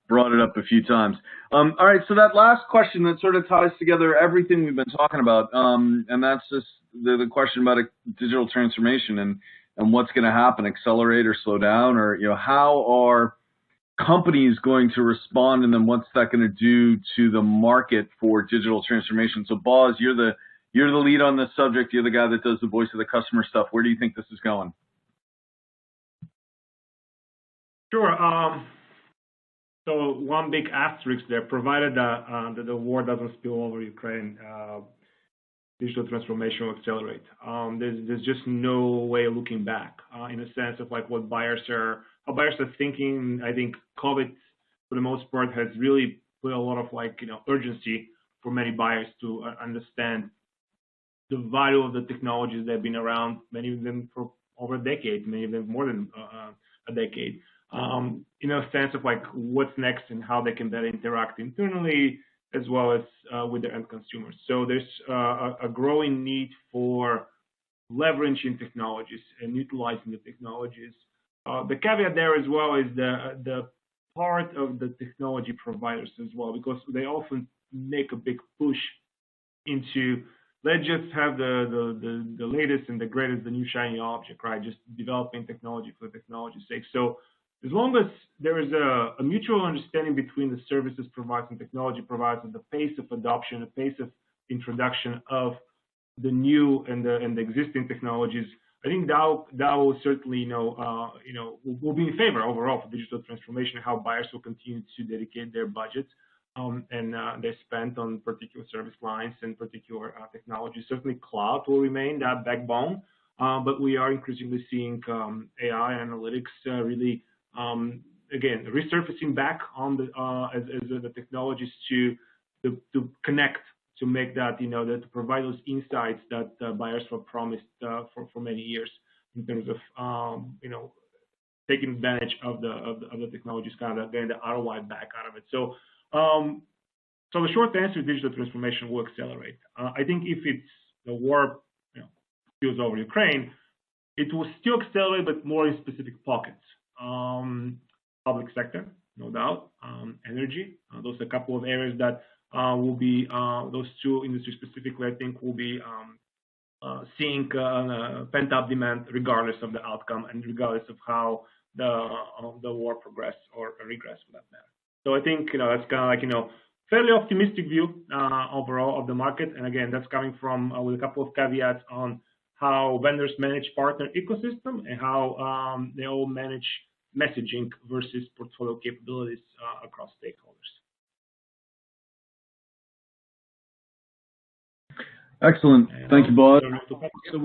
Brought it up a few times. All right, so that last question that sort of ties together everything we've been talking about, and that's just the question about a digital transformation and what's going to happen, accelerate or slow down, or how are companies going to respond, and then what's that going to do to the market for digital transformation? So, Boz, you're the lead on this subject. You're the guy that does the voice of the customer stuff. Where do you think this is going? Sure. So one big asterisk there, provided that the war doesn't spill over Ukraine, digital transformation will accelerate. There's just no way of looking back in a sense of like how buyers are thinking. I think COVID, for the most part, has really put a lot of urgency for many buyers to understand the value of the technologies that have been around, many of them for over a decade, many of them more than a decade. In a sense of like what's next and how they can better interact internally as well as with their end consumers. So there's a growing need for leveraging technologies and utilizing the technologies. The caveat there as well is the part of the technology providers as well, because they often make a big push into let's just have the latest and the greatest, the new shiny object, right? Just developing technology for technology's sake. So as long as there is a mutual understanding between the services providers and technology providers of the pace of adoption, the pace of introduction of the new and the existing technologies, I think that will certainly will be in favor overall for digital transformation, how buyers will continue to dedicate their budgets and their spend on particular service lines and particular technologies. Certainly, cloud will remain that backbone, but we are increasingly seeing AI analytics really. Again, resurfacing back on as the technologies to connect, to make that to provide those insights that buyers were promised for many years in terms of taking advantage of the technologies, kind of getting the ROI back out of it. So so the short answer, digital transformation will accelerate. I think if the war spills over Ukraine, it will still accelerate, but more in specific pockets. Public sector, no doubt, energy. Those are a couple of areas that will be, those two industries specifically, I think, will be seeing pent-up demand regardless of the outcome and regardless of how the war progress or regress for that matter. So I think that's kind of like fairly optimistic view overall of the market. And again, that's coming from with a couple of caveats on how vendors manage partner ecosystem and how they all manage messaging versus portfolio capabilities across stakeholders. Excellent. Thank you, Boz. So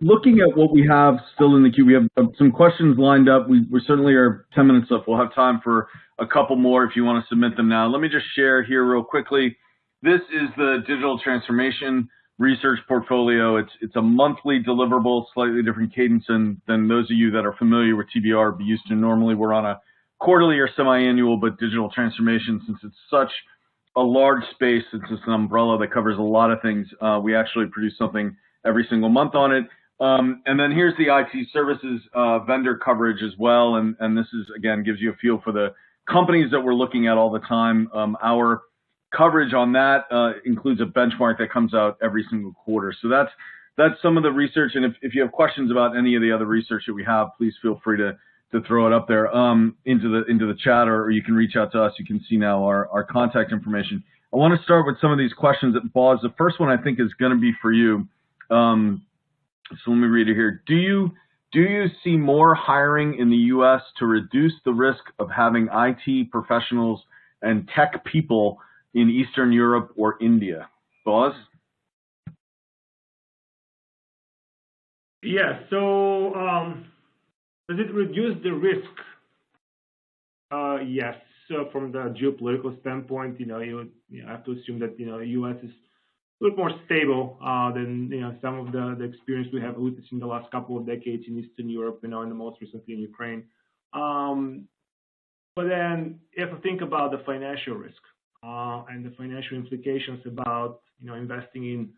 looking at what we have still in the queue, we have some questions lined up. We certainly are 10 minutes left. We'll have time for a couple more if you want to submit them now. Let me just share here real quickly. This is the digital transformation research portfolio. It's a monthly deliverable, slightly different cadence than those of you that are familiar with TBR be used to. Normally we're on a quarterly or semi-annual, but digital transformation, since it's such a large space, it's just an umbrella that covers a lot of things. We actually produce something every single month on it. And then here's the IT services vendor coverage as well. And this is, again, gives you a feel for the companies that we're looking at all the time. Our coverage on that includes a benchmark that comes out every single quarter. So that's some of the research. And if you have questions about any of the other research that we have, please feel free to throw it up there into the chat, or you can reach out to us. You can see now our contact information. I want to start with some of these questions that Boz. The first one I think is going to be for you. So let me read it here. Do you see more hiring in the U.S. to reduce the risk of having IT professionals and tech people in Eastern Europe or India? Boz? Yeah, so does it reduce the risk? Yes. So from the geopolitical standpoint, you have to assume that U.S. is little more stable than some of the experience we have witnessed in the last couple of decades in Eastern Europe, and the most recently in Ukraine. But then if you think about the financial risk and the financial implications about investing in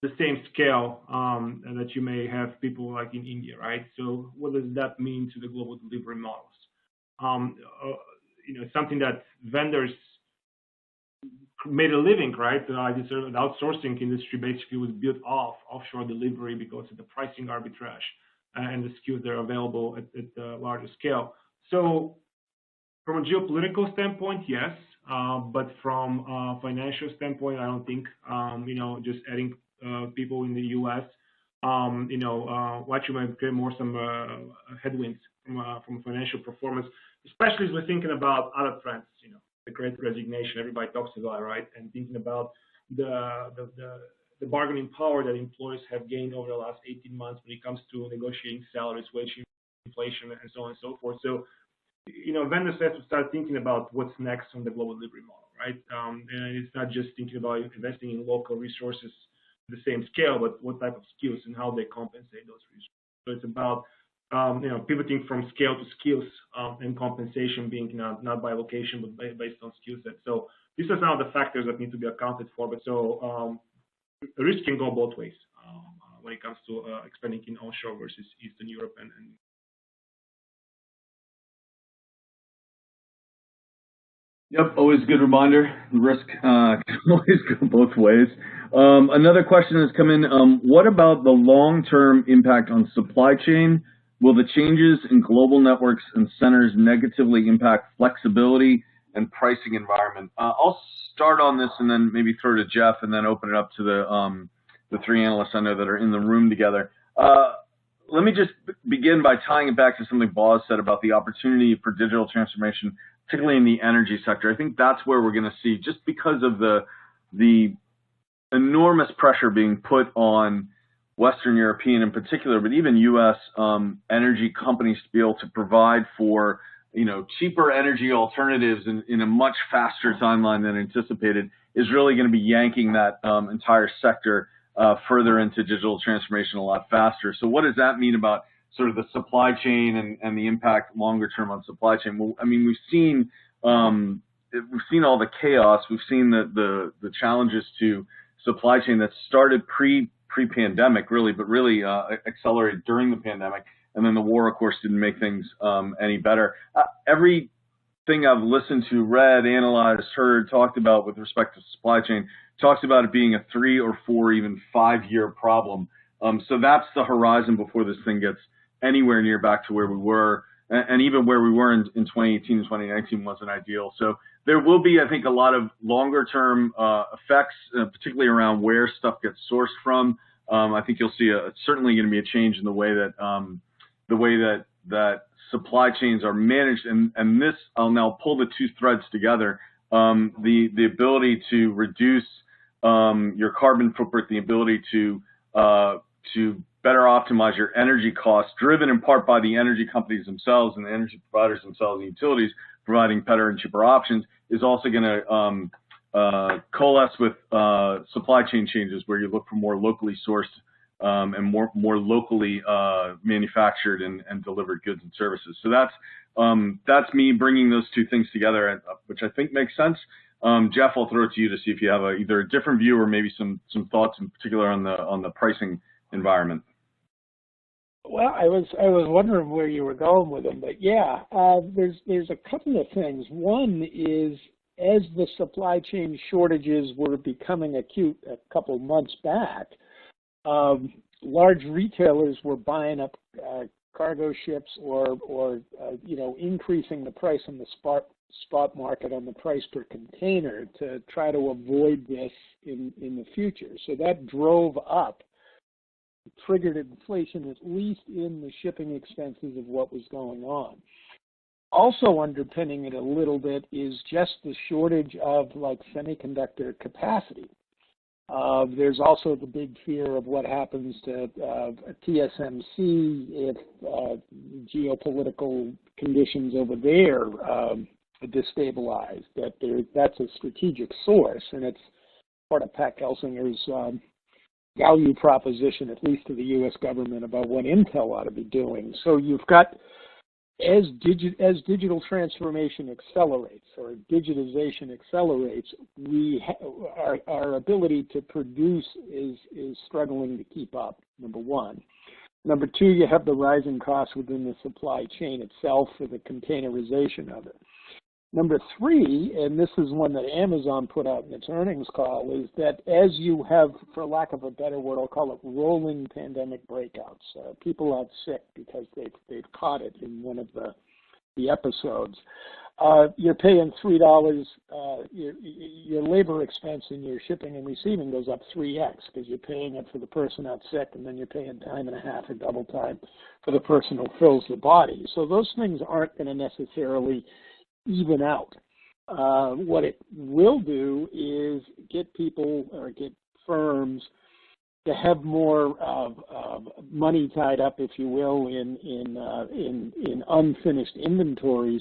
the same scale that you may have people like in India, right? So what does that mean to the global delivery models? Something that vendors made a living, right? The outsourcing industry basically was built off offshore delivery because of the pricing arbitrage and the skills that are available at the larger scale. So from a geopolitical standpoint, yes, but from a financial standpoint, I don't think, just adding people in the U.S., what you might get more some headwinds from financial performance, especially as we're thinking about other trends, the Great Resignation, everybody talks about, right? And thinking about the bargaining power that employers have gained over the last 18 months when it comes to negotiating salaries, wage inflation, and so on and so forth. So, vendors have to start thinking about what's next on the global delivery model, right? And it's not just thinking about investing in local resources at the same scale, but what type of skills and how they compensate those resources. So it's about pivoting from scale to skills and compensation being not by location but based on skill set. So these are some of the factors that need to be accounted for. But so risk can go both ways when it comes to expanding in onshore versus Eastern Europe and Yep, always a good reminder. The risk can always go both ways. Another question has come in. What about the long-term impact on supply chain? Will the changes in global networks and centers negatively impact flexibility and pricing environment? I'll start on this and then maybe throw to Jeff and then open it up to the three analysts I know that are in the room together. Let me just begin by tying it back to something Boz said about the opportunity for digital transformation, particularly in the energy sector. I think that's where we're going to see, just because of the enormous pressure being put on Western European in particular, but even U.S. Energy companies to be able to provide for cheaper energy alternatives in a much faster timeline than anticipated, is really going to be yanking that entire sector further into digital transformation a lot faster. So what does that mean about sort of the supply chain and the impact longer term on supply chain? Well, I mean, we've seen all the chaos. We've seen the challenges to supply chain that started pre-pandemic, really, but really accelerated during the pandemic. And then the war, of course, didn't make things any better. Everything I've listened to, read, analyzed, heard, talked about with respect to supply chain talks about it being a 3 or 4, even 5-year problem. So that's the horizon before this thing gets anywhere near back to where we were. And even where we were in 2018 and 2019 wasn't ideal. So there will be, I think, a lot of longer-term effects, particularly around where stuff gets sourced from. I think you'll see it's certainly going to be a change in the way that supply chains are managed. And this, I'll now pull the two threads together. The ability to reduce your carbon footprint, the ability to better optimize your energy costs, driven in part by the energy companies themselves and the energy providers themselves, the utilities providing better and cheaper options, is also going to coalesce with supply chain changes where you look for more locally sourced and more locally manufactured and delivered goods and services. So that's me bringing those two things together, which I think makes sense. Jeff, I'll throw it to you to see if you have either a different view or maybe some thoughts in particular on the pricing environment. Well, I was wondering where you were going with them, but yeah, there's a couple of things. One is, as the supply chain shortages were becoming acute a couple months back, large retailers were buying up cargo ships or increasing the price on the spot market on the price per container to try to avoid this in the future. So that drove up, triggered inflation, at least in the shipping expenses of what was going on. Also underpinning it a little bit is just the shortage of semiconductor capacity. There's also the big fear of what happens to TSMC if geopolitical conditions over there destabilize. That's a strategic source, and it's part of Pat Gelsinger's value proposition, at least to the U.S. government, about what Intel ought to be doing. So you've got, as digital transformation accelerates or digitization accelerates, our ability to produce is struggling to keep up, number one. Number two, you have the rising costs within the supply chain itself for the containerization of it. Number three, and this is one that Amazon put out in its earnings call, is that as you have, for lack of a better word, I'll call it rolling pandemic breakouts. People out sick because they've caught it in one of the episodes. You're paying $3. Your labor expense in your shipping and receiving goes up 3x because you're paying it for the person out sick, and then you're paying time and a half or double time for the person who fills the body. So those things aren't going to necessarily even out. What it will do is get people or get firms to have more money tied up, if you will, in unfinished inventories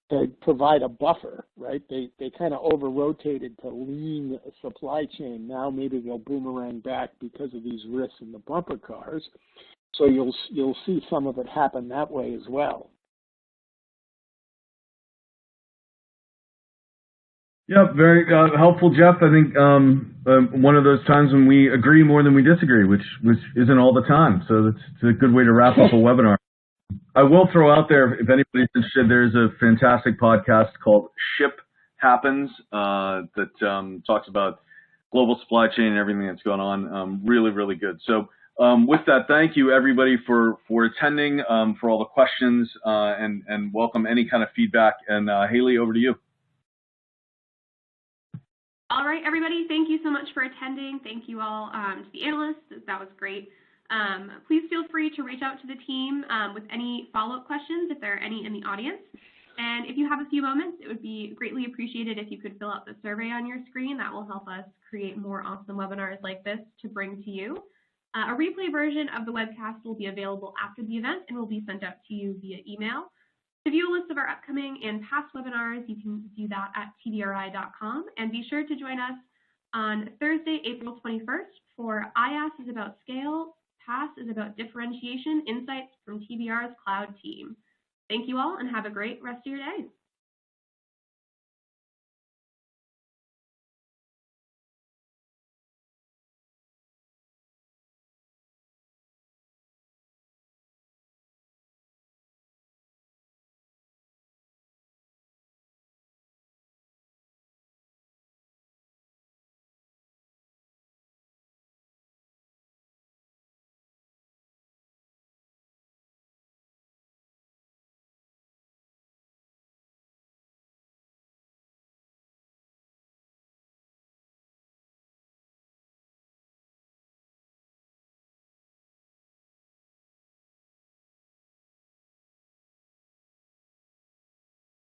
to provide a buffer, right? They kind of over-rotated to lean supply chain. Now maybe they'll boomerang back because of these risks in the bumper cars. So you'll see some of it happen that way as well. Yeah, very helpful, Jeff. I think one of those times when we agree more than we disagree, which isn't all the time. So it's a good way to wrap up a webinar. I will throw out there, if anybody's interested, there's a fantastic podcast called Ship Happens that talks about global supply chain and everything that's going on. Really, really good. So with that, thank you, everybody, for attending, for all the questions, and welcome any kind of feedback. And Haley, over to you. All right, everybody, thank you so much for attending. Thank you all to the analysts. That was great. Please feel free to reach out to the team with any follow-up questions if there are any in the audience. And if you have a few moments, it would be greatly appreciated if you could fill out the survey on your screen. That will help us create more awesome webinars like this to bring to you. A replay version of the webcast will be available after the event and will be sent out to you via email. To view a list of our upcoming and past webinars, you can do that at tbri.com. And be sure to join us on Thursday, April 21st for IaaS is about scale, PaaS is about differentiation, insights from TBR's cloud team. Thank you all and have a great rest of your day.